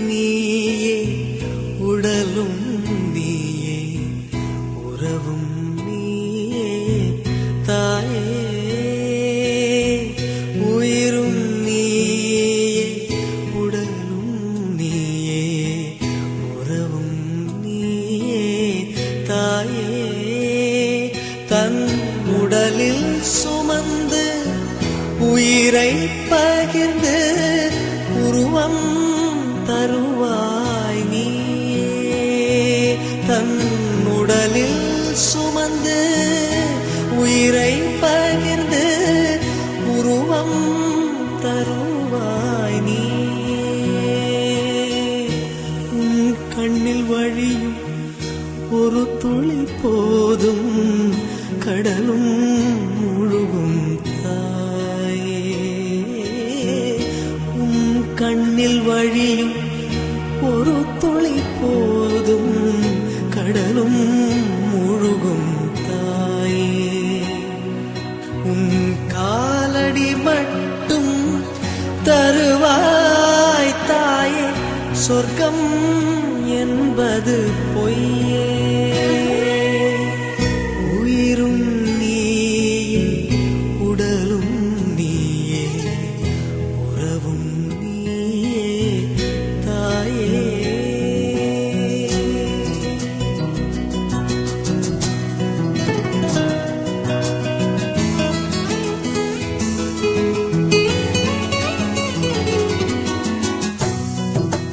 நீயே உடலும் நீயே உறவும் நீயே தாயே உயிரும் நீயே உடலும் நீயே உறவும் நீயே தாயே தன் உடலில் சுமந்து உயிரை பகிர்ந்து உருவம் தருவாய் நீயே தன் உடலில் சுமந்து உயிரை பகிர்ந்து உருவம் தருவாய் நீயே உன் கண்ணில் வழியும் ஒரு துளி போதும் கடலும் முழுகும் தாயே உன் கண்ணில் வழியும் ஒரு துளி போதும் கடலும் முழுகும் தாயே உன் காலடி மட்டும் தருவாய் தாயே சொர்க்கம் என்பது பொய்யே